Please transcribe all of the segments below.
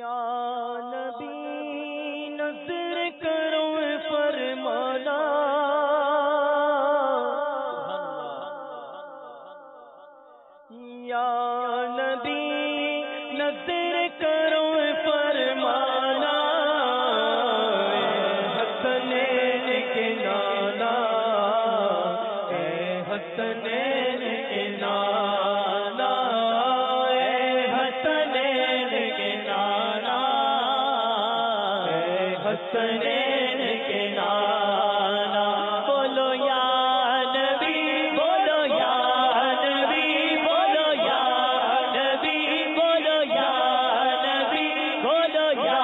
یا نبی نظر کرو فرمانا، یا نبی نظر کرو فرمانا، حسنین کے نانا، اے حسنین کے نانا، اے حسنین کے نانا، اے حسنین کے نانا، بولو یا نبی، بولو یا نبی، بولو یا نبی، بولو یا نبی، بولو یا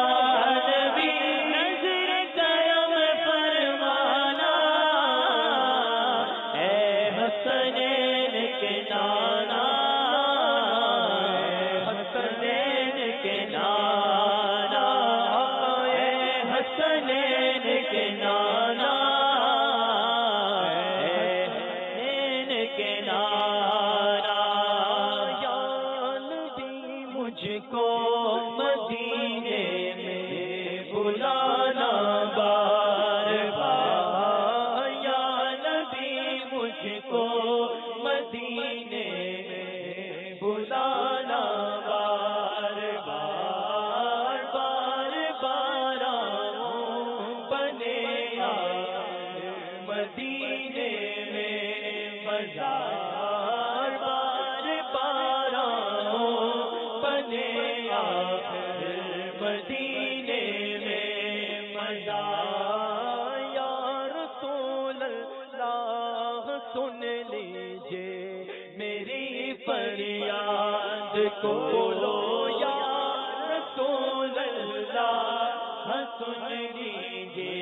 نبی، نظر کرم فرمانا، اے حسنین کے نانا، اے حسنین کے نانا، اے حسنین کے نانا، اے حسنین کے نانا، یا نبی مجھ کو مدینے میں بلانا بار بار، یا نبی مجھ کو مدینے میں بلانا بار بار، بار بار آؤں بنے مدینے میں مزار، بار بار آؤں بنے مدینے میں مزار، یا رسول اللہ سن لیجیے میری فریاد کو، بولو یا رسول اللہ سن لیجیے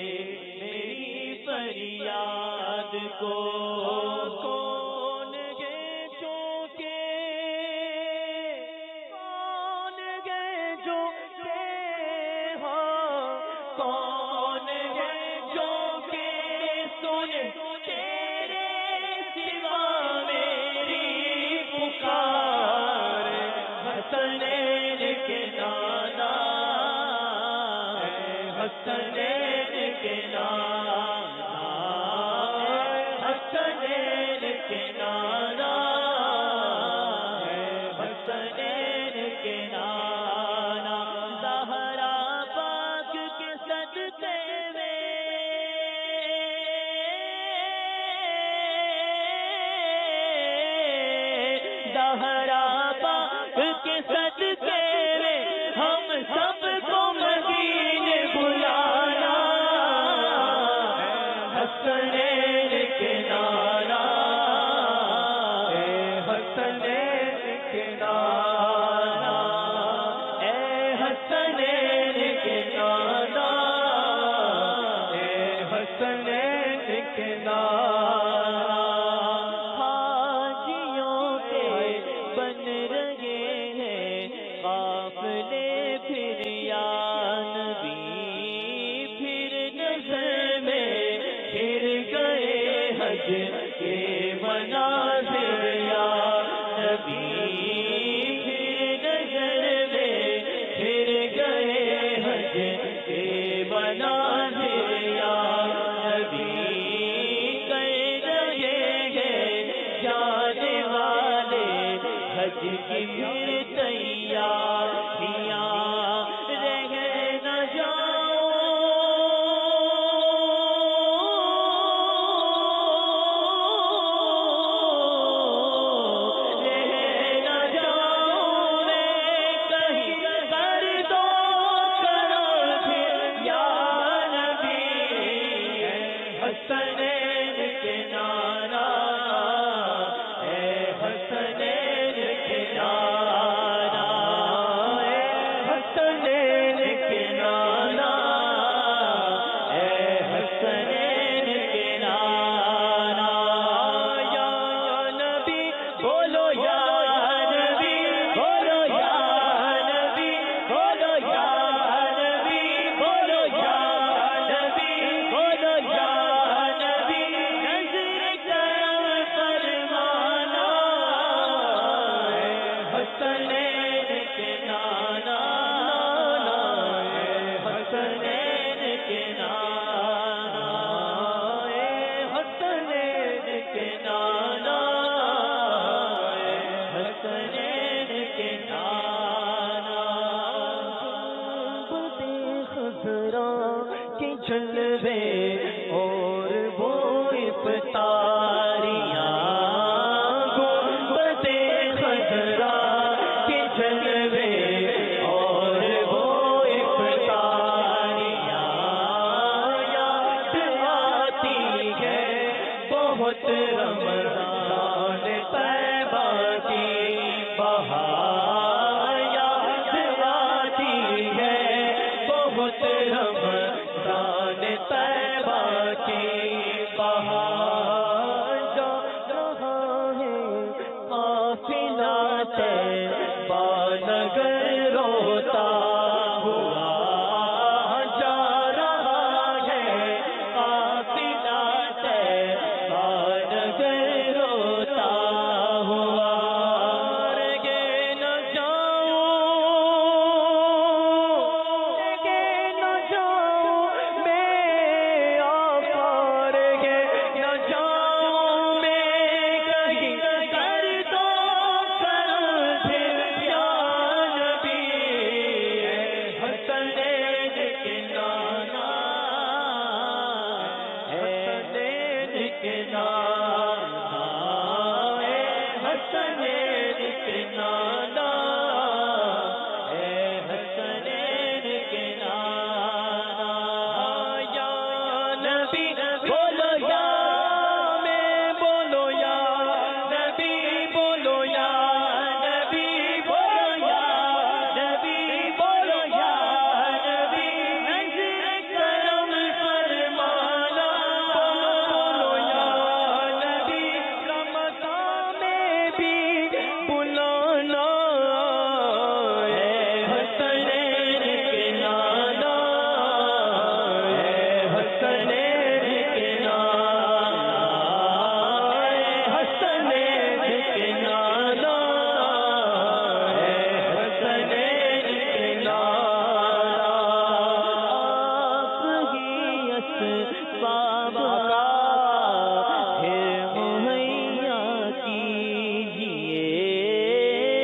میری فریاد کو، کون ہے جو کہ کون ہے جو کہ ہاں کون ہے جو کہ سن تیرے سوا میری پکار، حسنین کے نانا، اے حسنین کے نانا، حسنین کے نانا، اے حسنین کے نانا، زہرا پاک کے صدقے میں زہرا پاک کے صدقے میں ہم سب کو مدینے بلانا، حسنین کے نانا، اے حسنین کے نانا، اے حسنین کے نانا، اے حسنین کے نانا، حاجیوں کے بن رہے ہیں قافلے پھر یا نبی، پھر نظر میں گر گئے حج کے مناظر یا نبی، پھر نظر میں گر گئے حج کے مناظر یا نبی، کہہ رہے ہیں جانے والے حج کی پھر تیاریاں رہ نہ جاؤں، رہ نہ جاؤں میں کہیں، کر دو کرم جلوے اور وہ افطاریاں گنبد خضرا کے جلوے اور وہ افطاریاں یاد آتی ہے بہت رمضان طیبہ کی بہار یاد آتی ہے بہت رمضان طیبہ کی بہار جا رہا ہے قافلہ طیبہ نگر روتا ہوا جا رہا ہے قافلہ طیبہ نگر روتا ہوا رگے نہ جاؤں میں آقا رگے نہ جاؤں میں کہیں کر دو کرم پھر یا نبی حسنین کے نانا حسنین کے نانا حسنین کے نانا حسنین کے نانا یا نبی بولو یا میں بولو یا نبی بولو یا نبی بولو یا نبی بولو یا نبی نظر کرم فرمانا بولو یا نبی رمضان میں بھی بلانا حسنین کے نانا حسنین کے نانا حسنین کے نانا حسنین کے نانا آپ ہی اسباب کا پھر مہیا کیجیے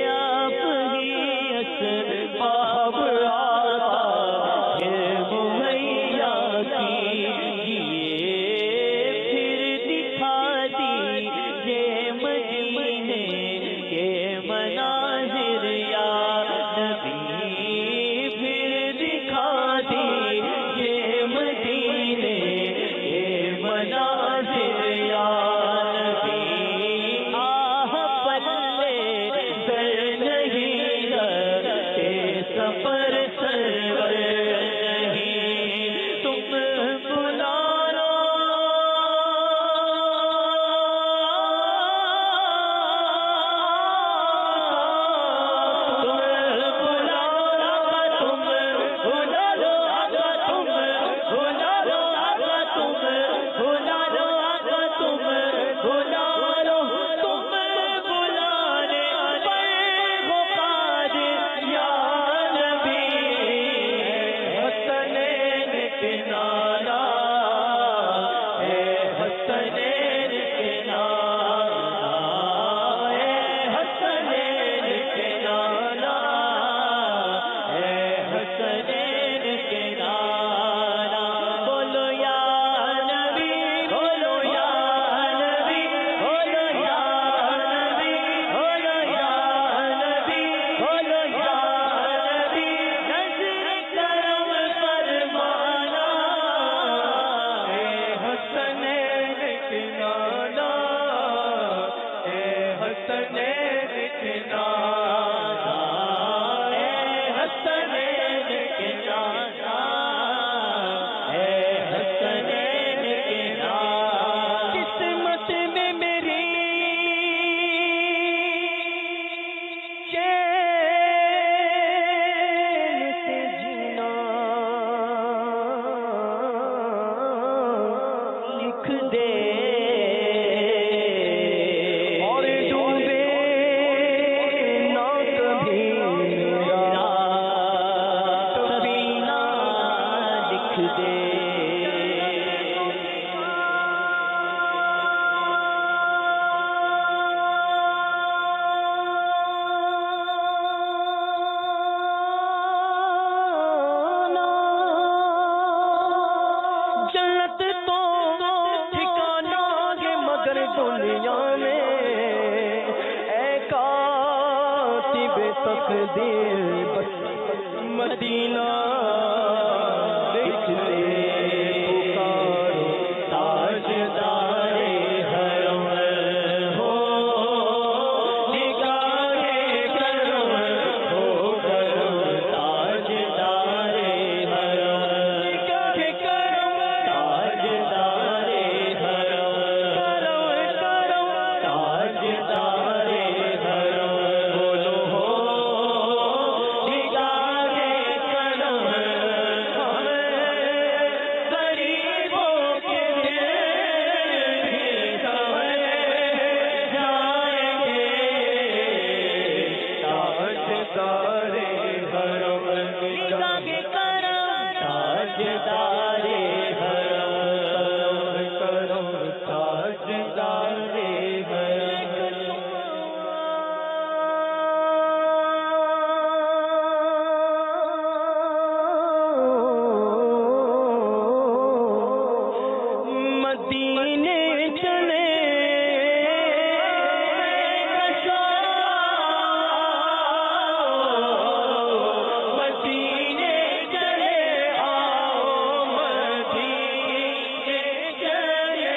آپ ہی اسباب کا پھر مہیا کیجیے پھر دکھا دیجیے مدینے کے مناظر یا نبی پھر دکھا دیجیے مدینے کے مناظر یا نبی آہ پلے در نہیں رہتے سفر سرور نہیں تم بلا لو تم بلا لو تم بلا لو تم بلا لو تم بلا لو تم بلا لو تم بلانے پر ہو قادر یا نبی حسنین کے نانا حسنین کے نانا حسنین کے نانا حسنین کے نانا بولو یا نبی بولو یا نبی بولو یا نبی بولو یا نبی بولو یا نبی نظر کرم فرمانا حسنین کے نانا حسنین کے نانا حسنین کے نانا دل بس مدینہ بچتے پکارو تاجدار حرم ہو نگاہ کرم ہو کرم تاجدار حرم نگاہ کرم تاجدار حرم کرم تاجدار حرم بولو ہو نگاہ کرم ہمیں غریبوں کے دل بھی سمجھ جائیں گے تاجدار حرم نگاہ کرم تاجدار حرم کرم تاجدار مدینے چلے مدینے چلے آؤ مدینے چلے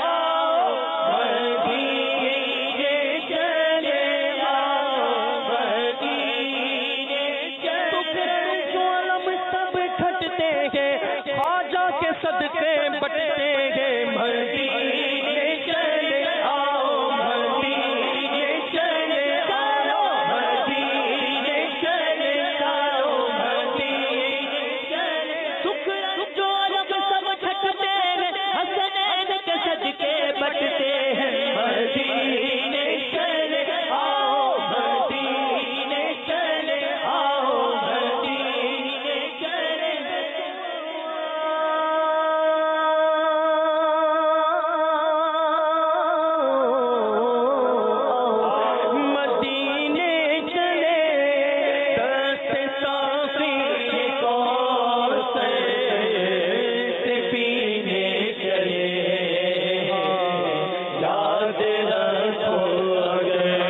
آؤ مدینے چلے آؤ مدینے چلے ظلم سب کھٹتے ہیں خواجہ کے صدقے بٹتے ہیں مدینے چلے آؤ مدینے چلے آؤ مدینے چلے آؤ مدینے چلے شکر جو عالم سب کھٹتے ہیں حسنین کے صدقے بٹتے ہیں مدینے چلے آؤ مدینے چلے آؤ مدینے چلے مدینے چلے دست صافی کوثر سے پینے چلے یاد رکھو اگر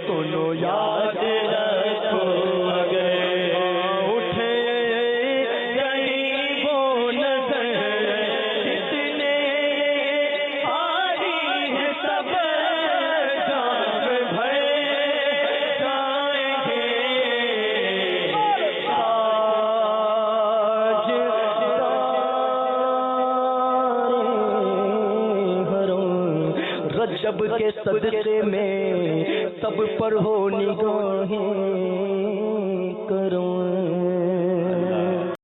سنو یاد رکھو اگر اٹھے غریبوں نظر جتنے آری ہے سب جام بھر جائیں گے رجب کے صدقے میں سب پر ہو نگاہیں